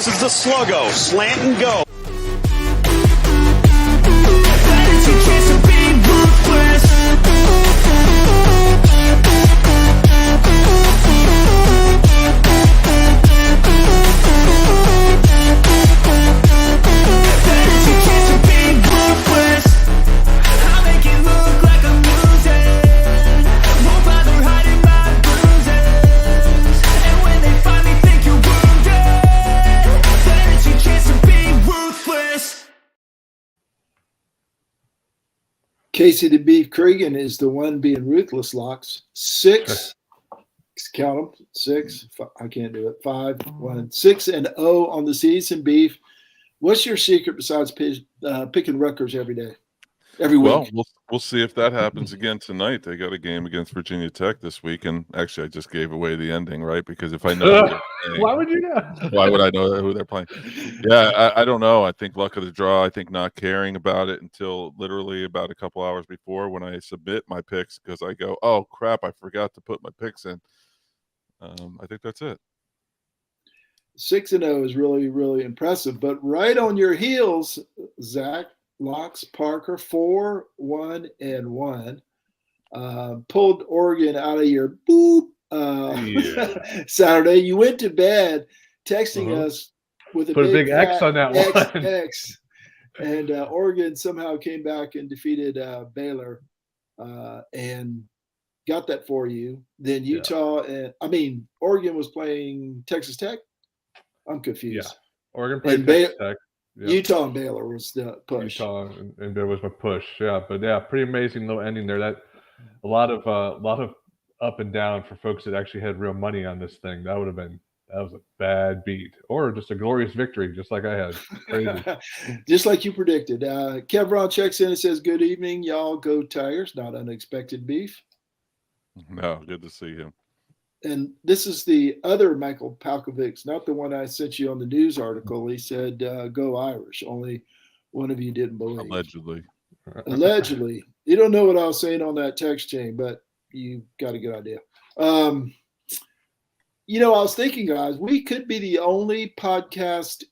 This is the sluggo, slant and go. Casey the Beef Cregan is the one being ruthless, Locks. 6, count them, 6, I can't do it, 5, 1, 6-0 on the season, Beef. What's your secret besides picking Rutgers every day, every week? Well, we'll see if that happens again tonight. They got a game against Virginia Tech this week, and actually I just gave away the ending, right? Because if I know why would you know? Why would I know who they're playing? Yeah, I don't know. I think luck of the draw. I think not caring about it until literally about a couple hours before when I submit my picks, because I go, oh crap, I forgot to put my picks in. I think that's it. 6-0 is really, really impressive. But right on your heels, Zach, Locks, Parker, 4-1-1. Pulled Oregon out of your boop Saturday. You went to bed texting us with a big X on that one. X. And Oregon somehow came back and defeated Baylor and got that for you. Then Utah Oregon was playing Texas Tech. I'm confused. Yeah, Oregon played Texas Tech. Yeah. Utah and Baylor was the push. Utah and there was my push. Yeah, but yeah, pretty amazing little ending there. That a lot of up and down for folks that actually had real money on this thing. That was a bad beat, or just a glorious victory, just like I had. Crazy. Just like you predicted. Kevron checks in and says, "Good evening, y'all. Go Tigers." Not unexpected, Beef. No, good to see him. And this is the other Michael Palkovic, not the one I sent you on the news article. He said, "Go Irish." Only one of you didn't believe. Allegedly. You don't know what I was saying on that text chain, but you got a good idea. I was thinking, guys, we could be the only podcast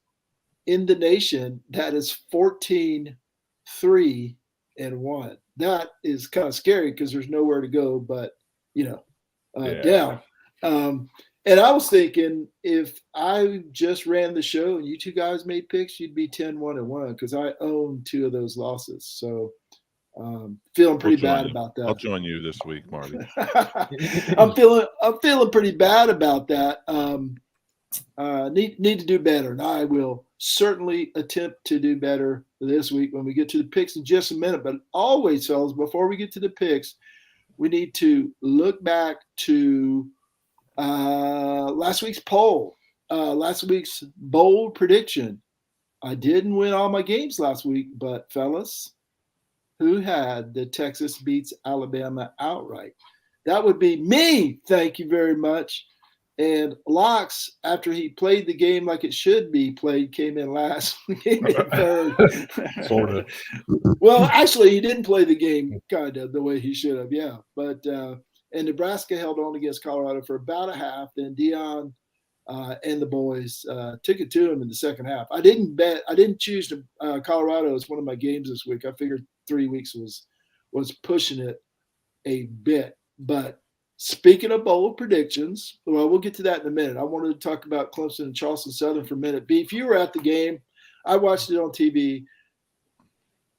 in the nation that is 14-3-1. That is kind of scary because there's nowhere to go but, down. And I was thinking if I just ran the show and you two guys made picks, you'd be 10-1-1 because I own 2 of those losses. So feeling pretty bad about that. I'll join you this week, Marty. I'm feeling pretty bad about that. Need to do better, and I will certainly attempt to do better this week when we get to the picks in just a minute. But always, fellas, before we get to the picks, we need to look back to last week's poll, last week's bold prediction. I didn't win all my games last week, but fellas, who had the Texas beats Alabama outright? That would be me. Thank you very much. And Locks, after he played the game like it should be played, came in last. Came in third. Sort of. Well, actually, he didn't play the game kind of the way he should have. Yeah, but and Nebraska held on against Colorado for about a half. Then Dion and the boys took it to him in the second half. I didn't choose Colorado as one of my games this week. I figured 3 weeks was pushing it a bit. But speaking of bold predictions, well, we'll get to that in a minute. I wanted to talk about Clemson and Charleston Southern for a minute. Beef, you were at the game. I watched it on TV.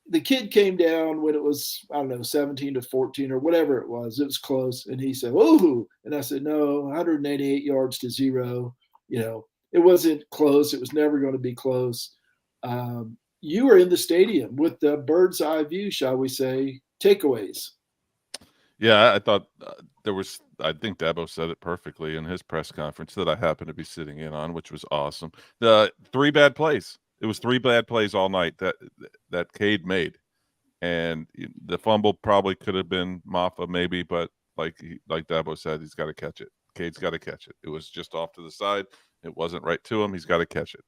The kid came down when it was, 17-14 or whatever it was. It was close. And he said, "Ooh." And I said, "No, 188 yards to 0. It wasn't close. It was never going to be close." You were in the stadium with the bird's eye view, shall we say, takeaways. Yeah, I thought I think Dabo said it perfectly in his press conference that I happened to be sitting in on, which was awesome. The 3 bad plays. It was 3 bad plays all night that Cade made. And the fumble probably could have been Maffa maybe, but like Dabo said, he's got to catch it. Cade's got to catch it. It was just off to the side. It wasn't right to him. He's got to catch it.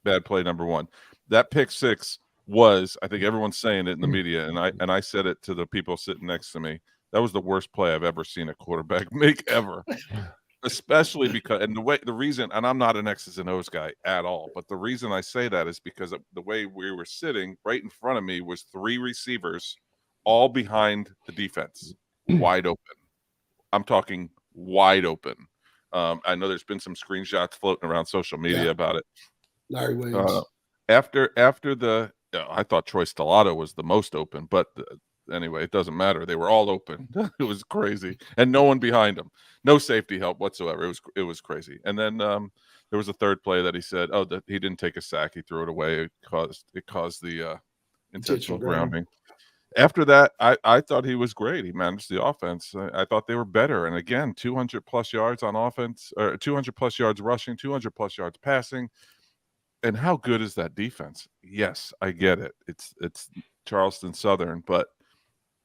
Bad play number 1. That pick 6 was, I think everyone's saying it in the media, and I said it to the people sitting next to me. That was the worst play I've ever seen a quarterback make ever. especially because, and the reason, and I'm not an X's and O's guy at all, but the reason I say that is because of the way we were sitting. Right in front of me was 3 receivers, all behind the defense, wide open. I'm talking wide open. I know there's been some screenshots floating around social media about it. Larry Williams. After the, I thought Troy Stellato was the most open, but anyway, it doesn't matter. They were all open. It was crazy, and no one behind them. No safety help whatsoever. It was crazy. And then there was a third play that he said, "Oh, that he didn't take a sack. He threw it away. It caused the intentional grounding." After that, I thought he was great. He managed the offense. I thought they were better. And again, 200+ yards on offense, or 200+ yards rushing, 200+ yards passing. And how good is that defense? Yes, I get it. It's Charleston Southern, but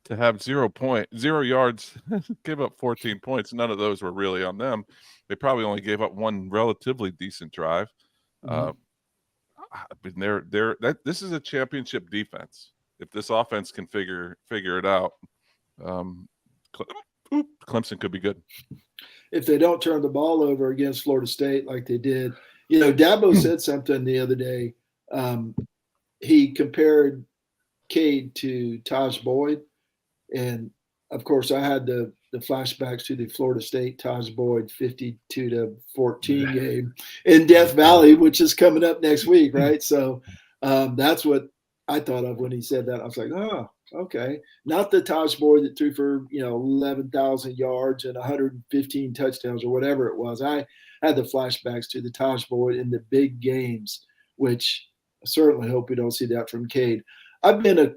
to have 0 yards, give up 14 points. None of those were really on them. They probably only gave up one relatively decent drive. I mean, this is a championship defense. If this offense can figure it out, Clemson could be good. If they don't turn the ball over against Florida State like they did, Dabo said something the other day. He compared Cade to Taj Boyd, and of course, I had the flashbacks to the Florida State Taj Boyd 52-14 game in Death Valley, which is coming up next week, right? So that's what I thought of when he said that. I was like, oh, okay. Not the Taj Boyd that threw for 11,000 yards and 115 touchdowns or whatever it was. I had the flashbacks to the Taj Boyd in the big games, which I certainly hope we don't see that from Cade. I've been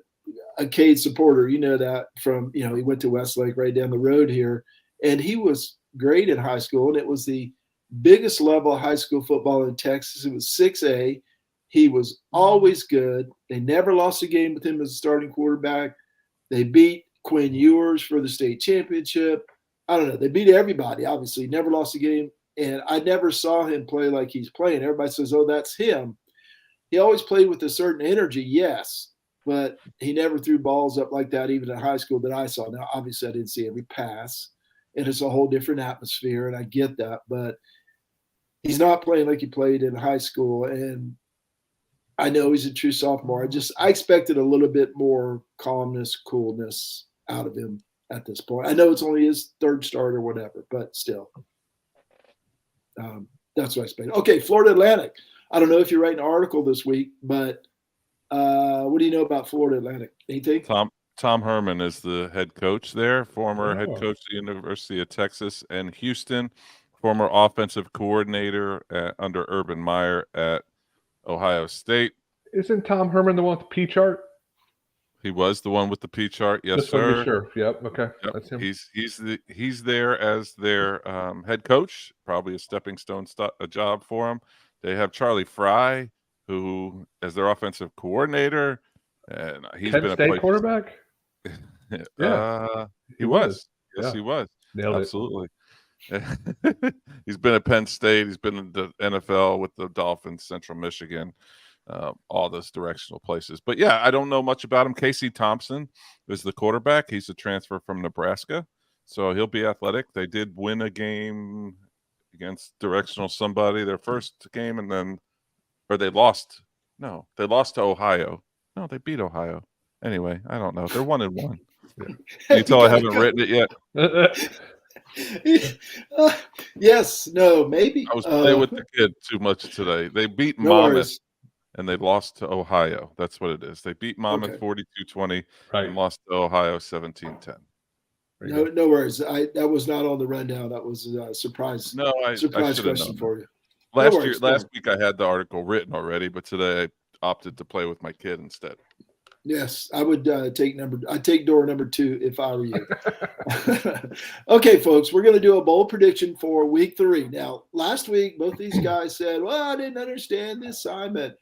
a Cade supporter, that from, he went to Westlake right down the road here, and he was great in high school, and it was the biggest level of high school football in Texas. It was 6A. He was always good. They never lost a game with him as a starting quarterback. They beat Quinn Ewers for the state championship. I don't know. They beat everybody, obviously. Never lost a game. And I never saw him play like he's playing. Everybody says, oh, that's him. He always played with a certain energy, yes, but he never threw balls up like that even in high school that I saw. Now, obviously, I didn't see every pass, and it's a whole different atmosphere, and I get that. But he's not playing like he played in high school, and I know he's a true sophomore. I expected a little bit more calmness, coolness out of him at this point. I know it's only his third start or whatever, but still. That's what I expected. Okay, Florida Atlantic. I don't know if you're writing an article this week, but what do you know about Florida Atlantic? Anything? Tom Herman is the head coach there, former head coach at the University of Texas and Houston, former offensive coordinator under Urban Meyer at Ohio State. Isn't Tom Herman the one with the P chart? He was the one with the P chart. Yes, Just sir. to be sure. Yep. Okay. Yep. That's him. He's there as their head coach. Probably a stepping stone a job for him. They have Charlie Fry, who as their offensive coordinator, and he's been a State quarterback. Yeah, he was. Yes, he was. Nailed Absolutely. He's been at Penn State. He's been in the NFL with the Dolphins, Central Michigan, all those directional places. But yeah, I don't know much about him. Casey Thompson is the quarterback. He's a transfer from Nebraska, so he'll be athletic. They did win a game against directional somebody their first game, and then they lost. No, they lost to Ohio. No, they beat Ohio. Anyway, I don't know. They're 1-1. Can you tell I haven't written it yet? Yes, no, maybe. I was playing with the kid too much today. They beat Monmouth and they lost to Ohio. That's what it is. They beat Monmouth 42-20 and lost to Ohio 17-10. No worries. That was not on the rundown. That was a surprise. No, surprise question for you. Last week I had the article written already, but today I opted to play with my kid instead. Yes, I would take door number 2 if I were you. Okay, folks, we're going to do a bold prediction for week 3. Now, last week, both these guys said, well, I didn't understand the assignment.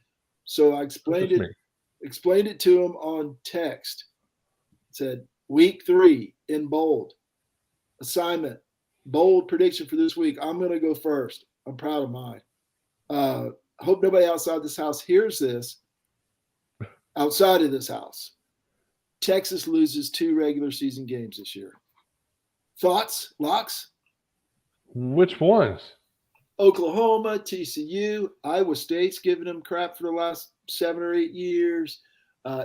So I explained it to them on text. It said, week 3 in bold. Assignment, bold prediction for this week. I'm going to go first. I'm proud of mine. Hope nobody outside this house hears this. Outside of this house, Texas loses 2 regular season games this year. Thoughts, locks? Which ones? Oklahoma, TCU, Iowa State's giving them crap for the last 7 or 8 years.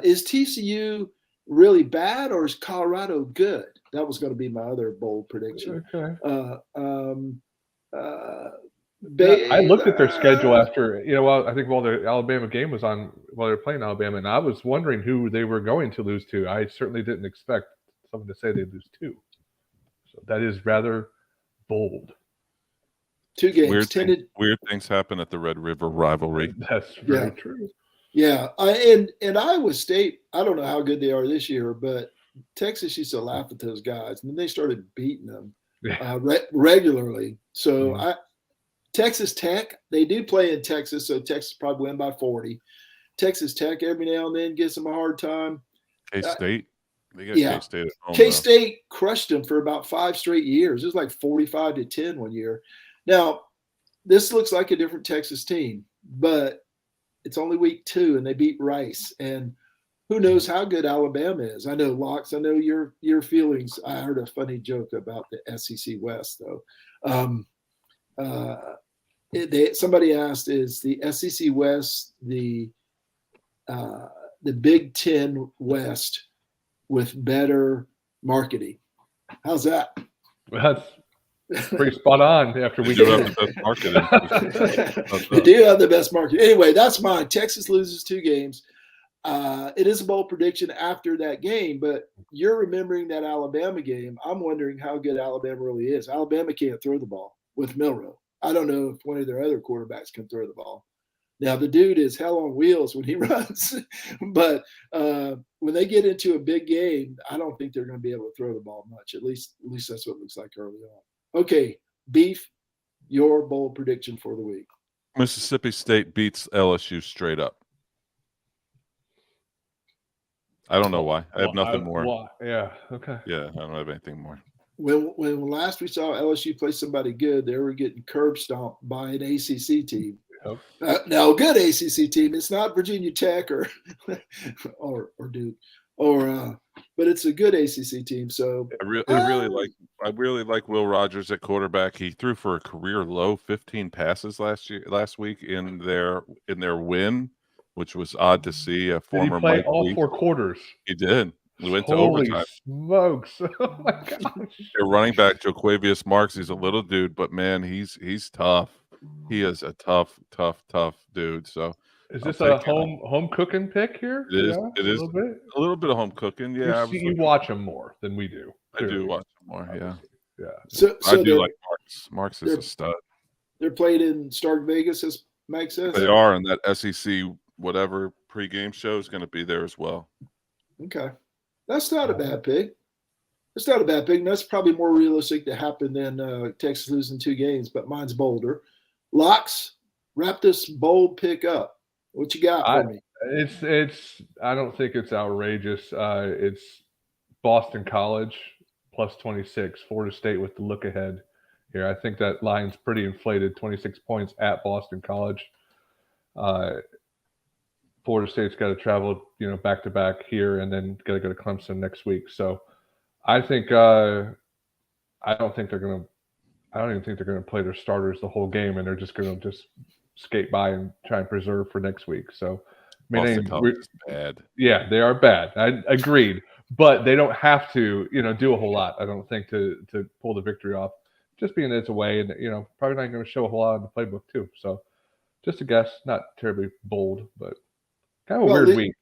Is TCU really bad, or is Colorado good? That was going to be my other bold prediction. Okay. I looked at their schedule after, I think while the Alabama game was on, while they were playing Alabama, and I was wondering who they were going to lose to. I certainly didn't expect someone to say they'd lose to. So that is rather bold. 2 games. Weird things happen at the Red River rivalry. That's very true. Yeah, and Iowa State, I don't know how good they are this year, but Texas used to laugh at those guys, and then they started beating them regularly. So Texas Tech, they do play in Texas, so Texas probably win by 40. Texas Tech every now and then gives them a hard time. K-State, they got K-State at home. K-State crushed them for about 5 straight years. It was like 45-10 one year. Now, this looks like a different Texas team, but it's only week 2 and they beat Rice. And who knows how good Alabama is? I know, Locks, I know your feelings. I heard a funny joke about the SEC West, though. Somebody asked, is the SEC West the Big Ten West with better marketing? How's that? That's pretty spot on after we do get have the best marketing. They do have the best marketing. Anyway, that's mine. Texas loses 2 games. It is a bold prediction after that game, but you're remembering that Alabama game. I'm wondering how good Alabama really is. Alabama can't throw the ball with Milroe. I don't know if one of their other quarterbacks can throw the ball. Now, the dude is hell on wheels when he runs, but when they get into a big game, I don't think they're going to be able to throw the ball much. At least that's what it looks like early on. Okay, Beef, your bold prediction for the week. Mississippi State beats LSU straight up. I don't know why. I have nothing more. Yeah, okay. Yeah, I don't have anything more. When last we saw LSU play somebody good, they were getting curb stomped by an ACC team. Yep. Now, a good ACC team. It's not Virginia Tech or Duke, but it's a good ACC team. So I really like Will Rogers at quarterback. He threw for a career low 15 passes last week in their win, which was odd to see. A former did he play Mike all Leach. 4 quarters? He did. We went to Holy overtime. Smokes! Oh my gosh! Their running back Joquavius Marks. He's a little dude, but man, he's tough. He is a tough dude. So is this a home cooking pick here? It is. Yeah, it is a little bit of home cooking. Yeah, you watch him more than we do. Clearly. I do watch him more. Yeah. Yeah. So I do like Marks. Marks is a stud. They're played in Stark Vegas, as Mike says. They are, and that SEC whatever pregame show is going to be there as well. Okay. That's not a bad pick. It's not a bad pick. That's probably more realistic to happen than Texas losing 2 games, but mine's bolder. Locks, wrap this bold pick up. What you got for me? It's. I don't think it's outrageous. It's Boston College plus 26. Florida State with the look ahead here. I think that line's pretty inflated. 26 points at Boston College. Florida State's got to travel, back to back here, and then got to go to Clemson next week. So, I think I don't even think they're going to play their starters the whole game, and they're just going to skate by and try and preserve for next week. So, Boston College is bad. Yeah, they are bad. I agreed, but they don't have to, do a whole lot. I don't think to pull the victory off. Just being it's away, and probably not going to show a whole lot in the playbook too. So, just a guess, not terribly bold, but. Kind of a weird week.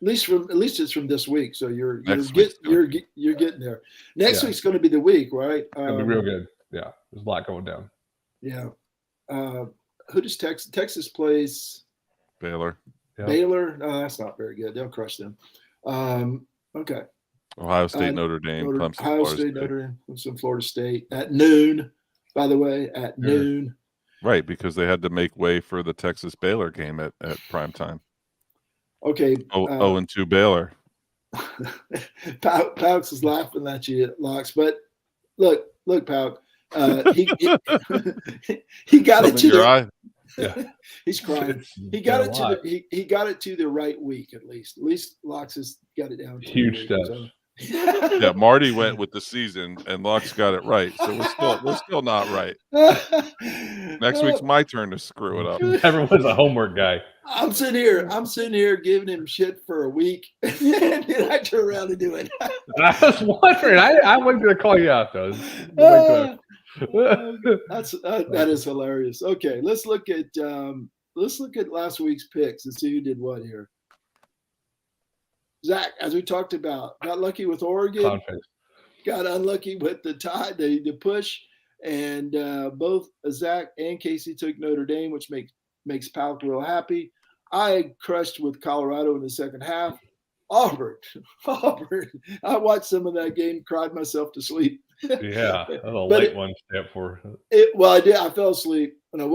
At least it's from this week, so you're getting there. Next week's going to be the week, right? It's going to be real good. Yeah, there's a lot going down. Yeah. Who does Texas plays? Baylor. Yeah. Baylor? No, that's not very good. They'll crush them. Okay. Ohio State, Notre Dame, Clemson, Ohio State, Notre Dame, Clemson, Florida State at noon. By the way, at noon. Right, because they had to make way for the Texas Baylor game at prime time. Okay. 0-2 Baylor. Pauks is laughing at you, Locks. But look, Pauk. He got it to your eye. Yeah. He's crying. He got it to the right week at least. At least Locks has got it down. Huge steps. Yeah, Marty went with the season, and Lux got it right. So we're still not right. Next week's my turn to screw it up. Everyone's a homework guy. I'm sitting here giving him shit for a week, and then I turn around and do it. I was wondering. I wasn't going to call you out though. That is hilarious. Okay, let's look at last week's picks and see who did what here. Zach, as we talked about, got lucky with Oregon, got unlucky with the tie, the push, and both Zach and Casey took Notre Dame, which makes Palk real happy. I crushed with Colorado in the second half. Auburn. I watched some of that game, cried myself to sleep. Yeah, that was a late one step for Well, I did. I fell asleep. When I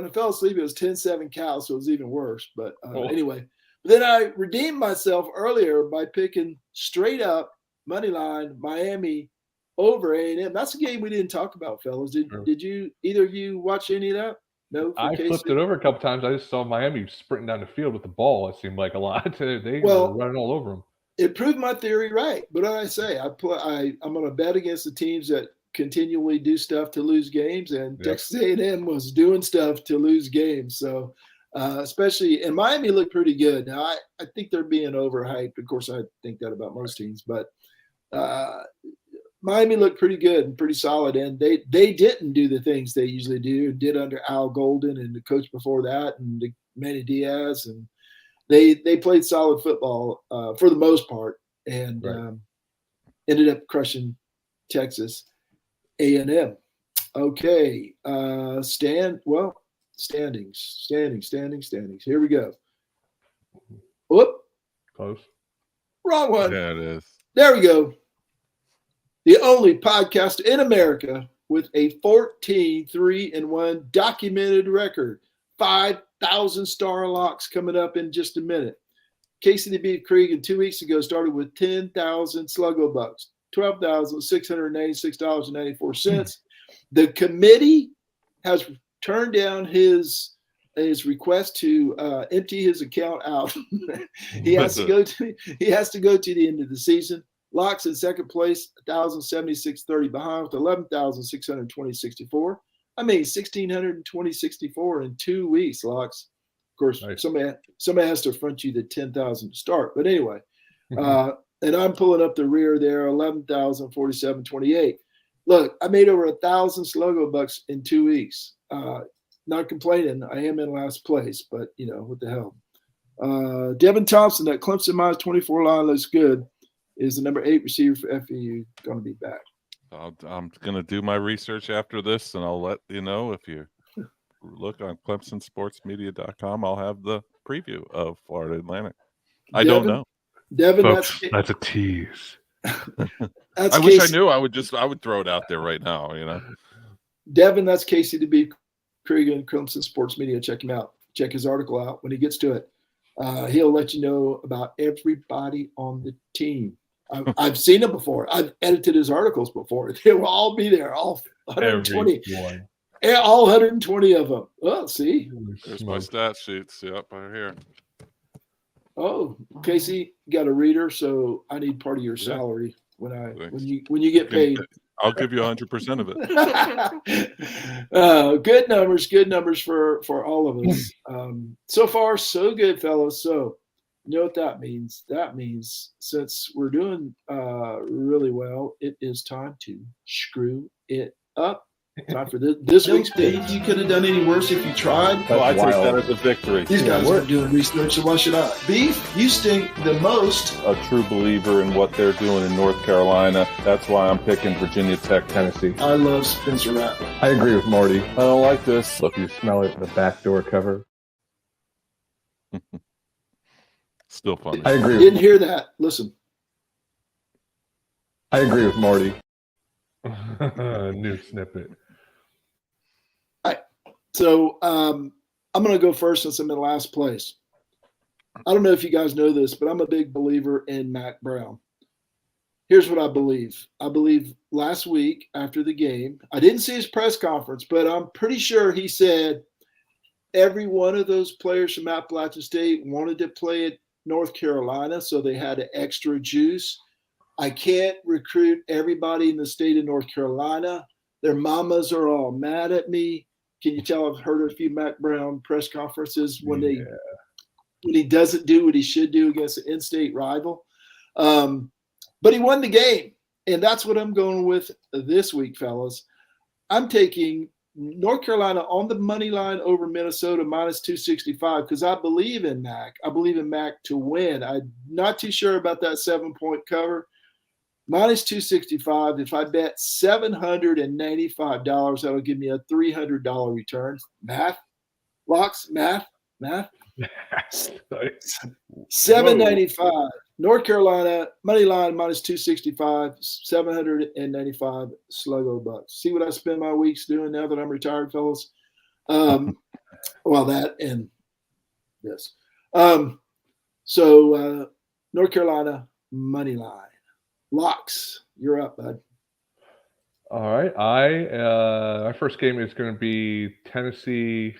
fell asleep, it was 10-7 Cal, so it was even worse. But anyway. Then I redeemed myself earlier by picking straight up money line Miami over A&M. That's a game we didn't talk about, fellas. Did you either of you watch any of that? No. I flipped it over a couple times. I just saw Miami sprinting down the field with the ball. It seemed like a lot. They were running all over them. It proved my theory right. But what did I say? I'm going to bet against the teams that continually do stuff to lose games, and Texas A&M was doing stuff to lose games. So. Especially, and Miami looked pretty good. Now, I think they're being overhyped. Of course, I think that about most teams, but Miami looked pretty good and pretty solid. And they didn't do the things they usually did under Al Golden and the coach before that and Manny Diaz. And they played solid football for the most part and ended up crushing Texas A&M. Okay, Standings. Here we go. Whoop. Close. Wrong one. Yeah, it is. There we go. The only podcast in America with a 14-3-1 documented record. 5,000 star locks coming up in just a minute. Casey the Beef Cregan 2 weeks ago started with 10,000 Sluggo bucks, $12,696.94. The committee has turned down his request to empty his account out. he has to go to the end of the season. Locks in second place, 1,076.30 behind with 11,620.64. I mean, 1,620.64 in 2 weeks. Locks. Of course, nice. somebody has to front you the 10,000 to start. But anyway, and I'm pulling up the rear there, 11,047.28. Look, I made over 1,000 Sluggo bucks in 2 weeks. Not complaining. I am in last place, but what the hell? Devin Thompson, that Clemson minus 24 line looks good. Is the number 8 receiver for FAU going to be back? I'm going to do my research after this, and I'll let you know. If you look on ClemsonSportsMedia.com, I'll have the preview of Florida Atlantic. I don't know. Devin, folks, that's a tease. I wish I knew. I would throw it out there right now. Devin, that's Casey the Beef Cregan, Clemson Sports Media. Check him out. Check his article out when he gets to it. He'll let you know about everybody on the team. I've seen him before. I've edited his articles before. They will all be there, all 120. All 120 of them. Oh, see? There's my stat sheets. Yep, right here. Oh, Casey, got a reader, so I need part of your salary when you get paid. I'll give you 100% of it. Good numbers for all of us. So far, so good, fellas. So, you know what that means? That means since we're doing really well, it is time to screw it up. Time for this week's page. You could have done any worse if you tried. Well, I take that as a victory. These guys are doing research, so why should I? Beef, you stink the most. A true believer in what they're doing in North Carolina. That's why I'm picking Virginia Tech, Tennessee. I love Spencer Rattler. I agree with Marty. I don't like this. Look, you smell it, the backdoor cover. Still funny. I agree. Didn't hear that. Listen. I agree with Marty. New snippet. All right. So I'm going to go first since I'm in last place. I don't know if you guys know this, but I'm a big believer in Mac Brown. Here's what I believe. I believe last week after the game, I didn't see his press conference, but I'm pretty sure he said every one of those players from Appalachian State wanted to play at North Carolina, so they had an extra juice. I can't recruit everybody in the state of North Carolina. Their mamas are all mad at me. Can you tell I've heard a few Mac Brown press conferences when he doesn't do what he should do against an in-state rival. But he won the game, and that's what I'm going with this week, fellas. I'm taking North Carolina on the money line over Minnesota minus 265 because I believe in Mac. I believe in Mac to win. I'm not too sure about that 7-point cover. Minus 265. If I bet $795, that'll give me a $300 return. Math, locks, math. 795. North Carolina money line minus 265. 795 sluggo bucks. See what I spend my weeks doing now that I'm retired, fellas. Well, that and this. So North Carolina money line. Locks, you're up, bud. All right. My first game is going to be Tennessee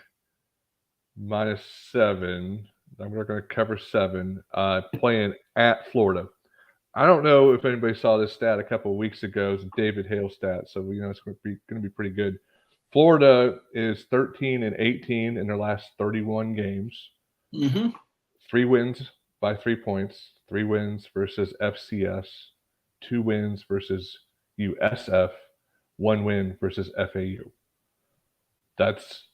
-7. I'm going to cover 7. Playing at Florida. I don't know if anybody saw this stat a couple of weeks ago. It's a David Hale stat, so it's going to be pretty good. Florida is 13-18 in their last 31 games. 3 wins by 3 points. 3 wins versus FCS. 2 wins versus USF, 1 win versus FAU. That's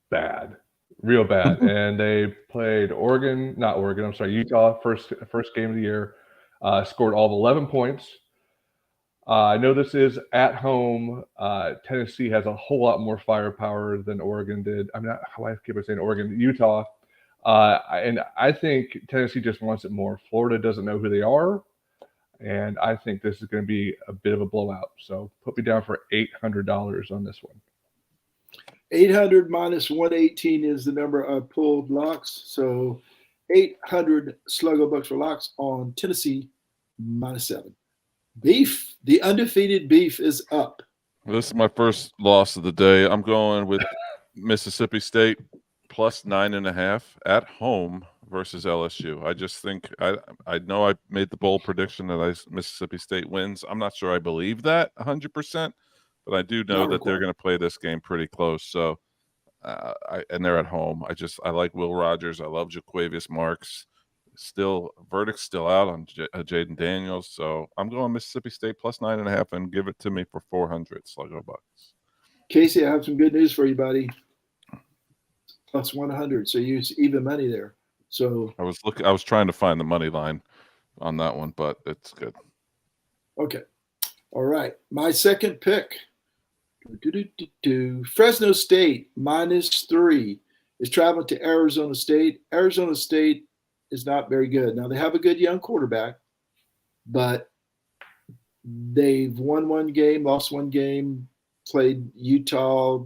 bad, real bad. And they played Utah, first game of the year, scored all of 11 points. I know this is at home. Tennessee has a whole lot more firepower than Oregon did. I keep saying Oregon, Utah. And I think Tennessee just wants it more. Florida doesn't know who they are. And I think this is going to be a bit of a blowout. So put me down for $800 on this one. 800 minus 118 is the number I pulled, locks. So 800 sluggo bucks for locks on Tennessee -7. Beef, the undefeated Beef is up. This is my first loss of the day. I'm going with Mississippi State +9.5 at home versus LSU. I just think I know I made the bold prediction that Mississippi State wins. I'm not sure I believe that 100%, but I do know that they're going to play this game pretty close. So, and they're at home. I like Will Rogers. I love Jaquavius Marks. Verdict's still out on Jaden Daniels. So I'm going Mississippi State +9.5 and give it to me for 400 sluggo bucks. Casey, I have some good news for you, buddy. +100. So you use even money there. So I was trying to find the money line on that one, but it's good. Okay. All right. My second pick. Fresno State -3 is traveling to Arizona State. Arizona State is not very good. Now they have a good young quarterback, but they've won 1 game, lost 1 game, played Utah.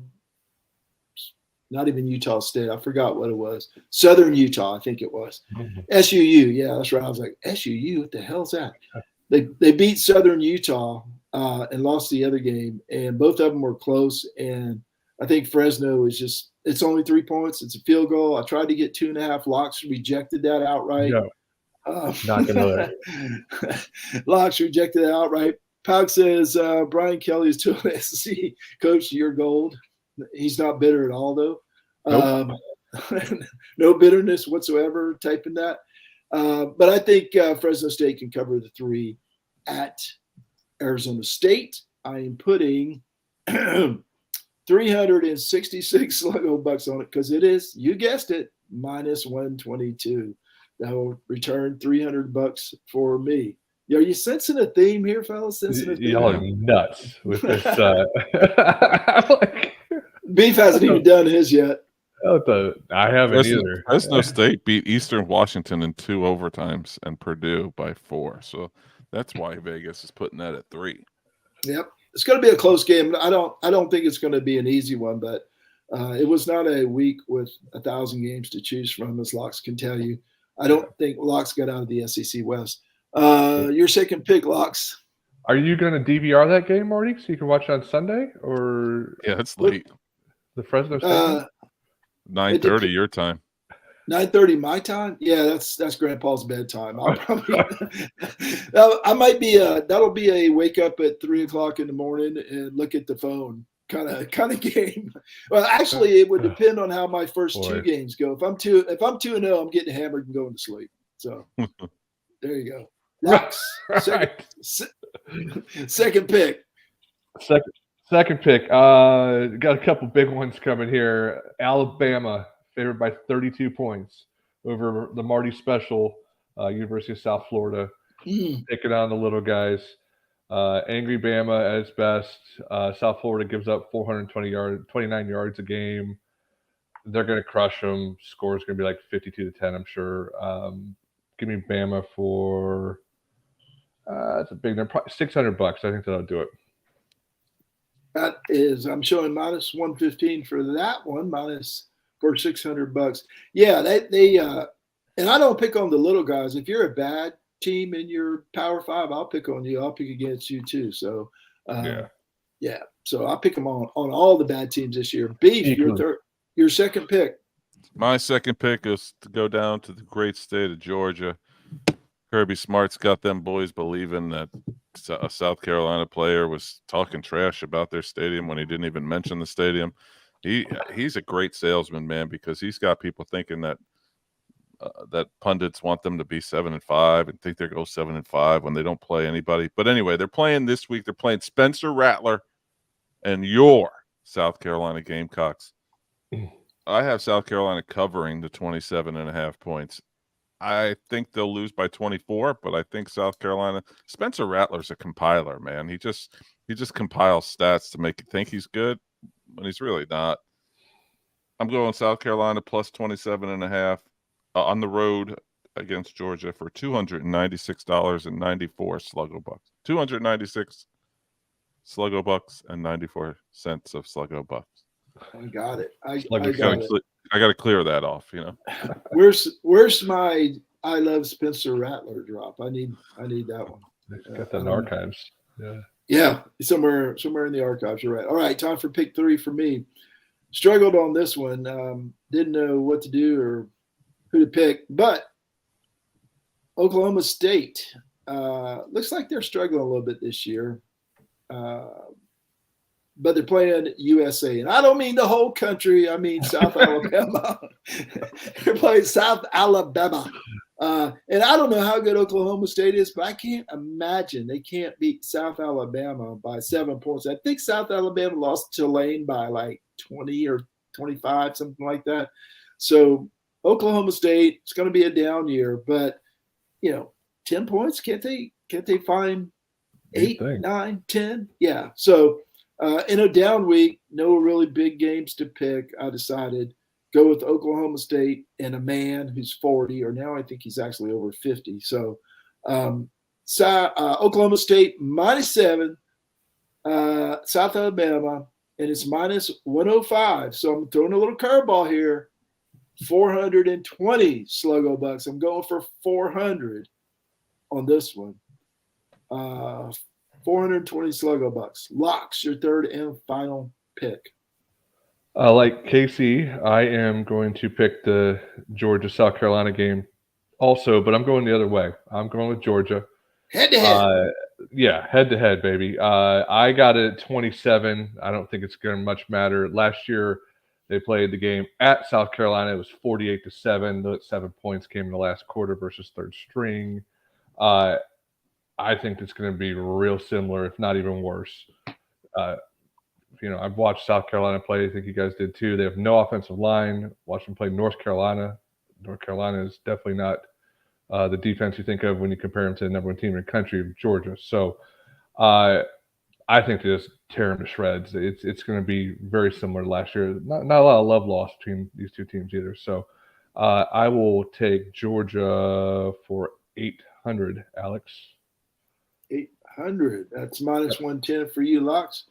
Not even Utah State. I forgot what it was. Southern Utah, I think it was. SUU. Yeah, that's right. I was like, SUU? What the hell's that? They beat Southern Utah and lost the other game, and both of them were close. And I think Fresno is just – it's only 3 points. It's a field goal. I tried to get 2.5. Locks rejected that outright. No, not going to. Locks rejected it outright. Pauk says Brian Kelly is still an SEC coach. You're gold. He's not bitter at all, though. Nope. No bitterness whatsoever typing that. But I think Fresno State can cover the 3 at Arizona State. I am putting 366 sluggo bucks on it because it is, you guessed it, -122. That will return $300 for me. Are you sensing a theme here, fellas? Y'all are nuts with this. Beef hasn't even done his yet. I haven't either. Fresno State beat Eastern Washington in 2 overtimes and Purdue by 4. So that's why Vegas is putting that at 3. Yep. It's going to be a close game. I don't think it's going to be an easy one, but it was not a week with 1,000 games to choose from, as Locks can tell you. I don't think Locks got out of the SEC West. Your second pick, Locks. Are you going to DVR that game, Marty, so you can watch it on Sunday? Or yeah, it's late. The Fresno State 9:30 your time. 9:30 my time. Yeah, that's Grandpa's bedtime. I'll probably I might be that'll be a wake up at 3:00 in the morning and look at the phone kind of game. Well, actually, it would depend on how my first two games go. If I'm 2-0, I'm getting hammered and going to sleep. So there you go. Lux, second pick. Second pick. Got a couple big ones coming here. Alabama favored by 32 points over the Marty Special, University of South Florida. Taking on the little guys. Angry Bama as best. South Florida gives up 29 yards a game. They're going to crush them. Score's going to be like 52-10, I'm sure. Give me Bama for it's a big number, probably $600. I think that'll do it. That is, I'm showing minus 115 for that one, for $600. Yeah, they and I don't pick on the little guys. If you're a bad team in your Power Five, I'll pick on you. I'll pick against you too. So yeah. So I'll pick them on all the bad teams this year. Beef, your second pick. My second pick is to go down to the great state of Georgia. Kirby Smart's got them boys believing that a South Carolina player was talking trash about their stadium when he didn't even mention the stadium. He's a great salesman, man, because he's got people thinking that that pundits want them to be 7-5 and think they're go 7-5 when they don't play anybody. But anyway, they're playing this week. They're playing Spencer Rattler and your South Carolina Gamecocks. I have South Carolina covering the 27.5 points. I think they'll lose by 24, but I think South Carolina. Spencer Rattler's a compiler, man. He just compiles stats to make you think he's good, but he's really not. I'm going South Carolina plus 27.5 on the road against Georgia for $296.94 Sluggo bucks. 296 Sluggo bucks and 94 cents of Sluggo bucks. I got it. I got to clear that off, you know. Where's my I love Spencer Rattler drop? I need that one. Got that in archives. Yeah, somewhere in the archives. You're right. All right, time for pick 3 for me. Struggled on this one. Didn't know what to do or who to pick, but Oklahoma State looks like they're struggling a little bit this year. But they're playing USA. And I don't mean the whole country. I mean South Alabama. They're playing South Alabama. And I don't know how good Oklahoma State is, but I can't imagine they can't beat South Alabama by 7 points. I think South Alabama lost to Tulane by like 20 or 25, something like that. So Oklahoma State, it's going to be a down year. But, 10 points, can't they find 8, 9, 10? Yeah. So – in a down week, no really big games to pick. I decided go with Oklahoma State and a man who's 40, or now I think he's actually over 50. So Oklahoma State -7, South Alabama, and it's minus 105. So I'm throwing a little curveball here. 420 Sluggo bucks. I'm going for 400 on this one. 420 Sluggo bucks. Locks, your third and final pick. Like Casey, I am going to pick the Georgia-South Carolina game also, but I'm going the other way. I'm going with Georgia. Head-to-head. Yeah, head-to-head, baby. I got it at 27. I don't think it's going to much matter. Last year, they played the game at South Carolina. It was 48-7. Those 7 points came in the last quarter versus third string. I think it's going to be real similar, if not even worse. I've watched South Carolina play. I think you guys did too. They have no offensive line. Watch them play North Carolina. North Carolina is definitely not the defense you think of when you compare them to the number one team in the country, Georgia. So I think they just tear them to shreds. It's going to be very similar to last year. Not a lot of love lost between these two teams either. So I will take Georgia for 800, Alex. 800. That's minus 110 for you, Locks.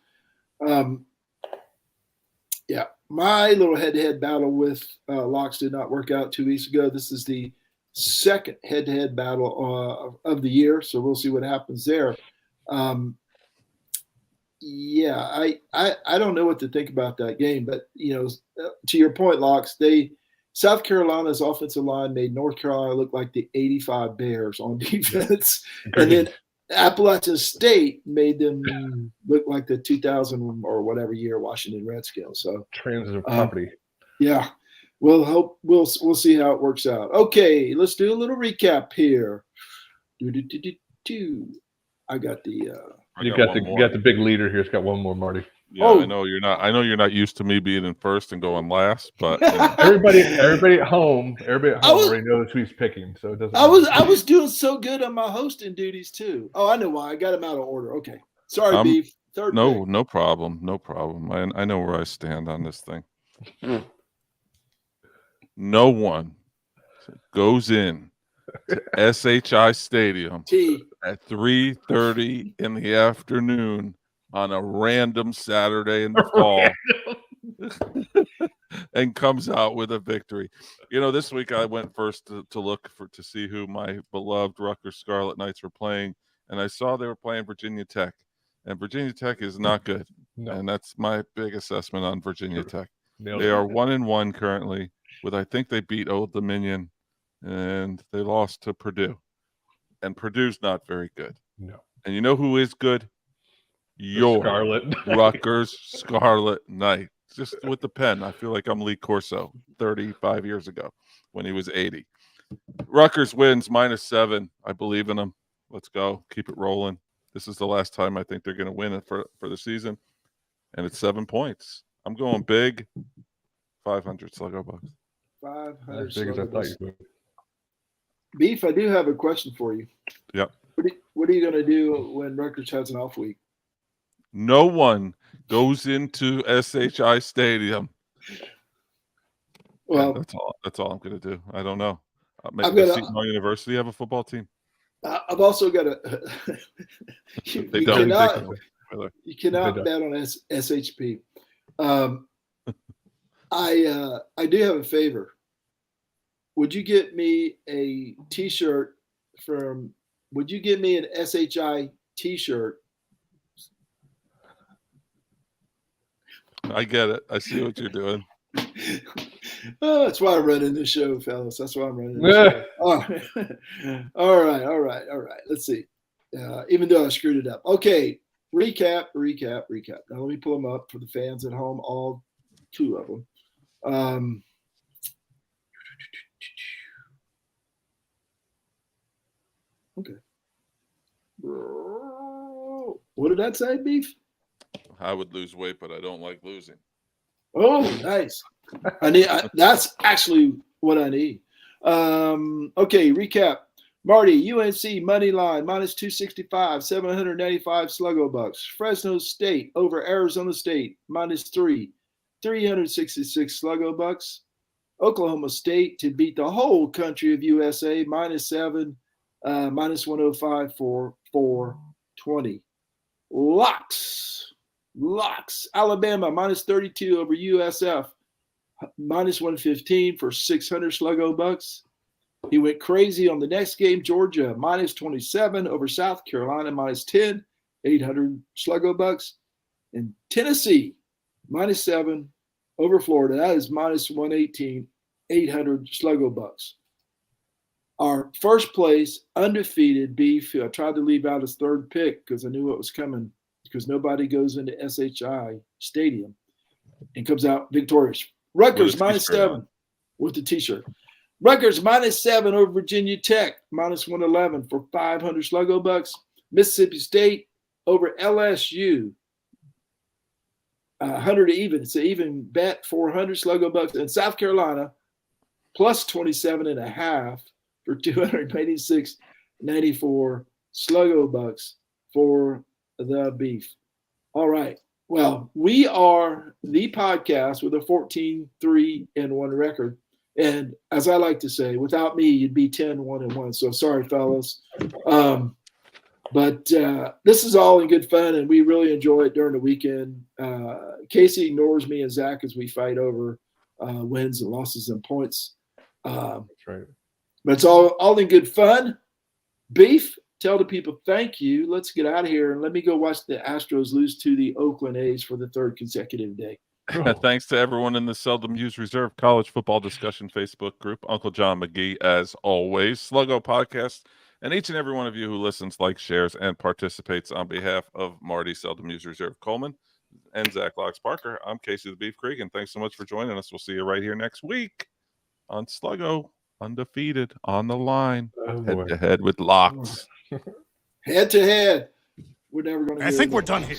Yeah, my little head-to-head battle with Locks did not work out 2 weeks ago. This is the second head-to-head battle of the year, so we'll see what happens there. Yeah, I don't know what to think about that game, but to your point, Locks, South Carolina's offensive line made North Carolina look like the 85 Bears on defense. And then Appalachian State made them look like the 2000 or whatever year Washington Redskins. So transitive property. Yeah. We'll see how it works out. Okay, let's do a little recap here. I got the You got the big leader here. It's got one more, Marty. Yeah, I know you're not used to me being in first and going last, but everybody at home already knows who he's picking, so it doesn't. I was doing so good on my hosting duties too. Oh, I know why. I got him out of order. Okay, sorry, Beef. Third. No problem. I know where I stand on this thing. No one goes in to SHI Stadium at 3:30 in the afternoon on a random Saturday in the fall and comes out with a victory. This week I went first to look to see who my beloved Rutgers Scarlet Knights were playing, and I saw they were playing Virginia Tech, and Virginia Tech is not good. No. And that's my big assessment on Virginia Tech. They are 1-1 currently. I think they beat Old Dominion, and they lost to Purdue, and Purdue's not very good. No. And you know who is good? Your Rutgers Scarlet Knight. Just with the pen. I feel like I'm Lee Corso 35 years ago when he was 80. Rutgers wins -7. I believe in them. Let's go. Keep it rolling. This is the last time I think they're going to win it for the season. And it's 7 points. I'm going big. 500 Sluggo Bucks. 500 as big as I thought you would. Beef, I do have a question for you. Yep. What are you going to do when Rutgers has an off week? No one goes into SHI Stadium. Well, that's all I'm going to do. I don't know. Does Seton Hall University have a football team? I've also got a. you cannot bet on SHP. I do have a favor. Would you get me a T-shirt would you give me an SHI T-shirt? I get it. I see what you're doing. That's why I'm running this show, fellas. That's why I'm running this show. All right. Let's see. Even though I screwed it up. Okay. Recap. Now let me pull them up for the fans at home, all two of them. Okay. What did that say, Beef? I would lose weight, but I don't like losing. Oh, nice. That's actually what I need. Okay, recap. Marty, UNC money line -265, 795 Sluggo Bucks. Fresno State over Arizona State -3, 366 Sluggo Bucks. Oklahoma State to beat the whole country of USA -7, -105 for 420. Locks. Alabama -32 over USF -115 for 600 Sluggo Bucks. He went crazy on the next game. Georgia -27 over South Carolina -10, 800 Sluggo Bucks. And Tennessee -7 over Florida. That is -118, 800 Sluggo Bucks. Our first place undefeated Beef, who I tried to leave out his third pick because I knew what was coming, because nobody goes into SHI Stadium and comes out victorious. Rutgers -7 with the T-shirt. Rutgers -7 over Virginia Tech, -111 for 500 Sluggo Bucks. Mississippi State over LSU, 100 even. It's an even bet, 400 Sluggo Bucks. And South Carolina +27.5 for 286.94 Sluggo Bucks for the Beef. All right. Well, we are the podcast with a 14-3-1 record. And as I like to say, without me, you'd be 10-1-1. So sorry, fellas. But this is all in good fun, and we really enjoy it during the weekend. Casey ignores me and Zach as we fight over wins and losses and points. That's right. But it's all in good fun. Beef, tell the people thank you. Let's get out of here, and let me go watch the Astros lose to the Oakland A's for the third consecutive day. Thanks to everyone in the Seldom Used Reserve College Football Discussion Facebook group. Uncle John McGee, as always. Sluggo Podcast, and each and every one of you who listens, likes, shares, and participates on behalf of Marty Seldom Used Reserve Coleman and Zach Locks Parker. I'm Casey the Beef Creek, and thanks so much for joining us. We'll see you right here next week on Sluggo, undefeated, on the line, head to head with Locks. Head to head. We're never going to. I think we're done here.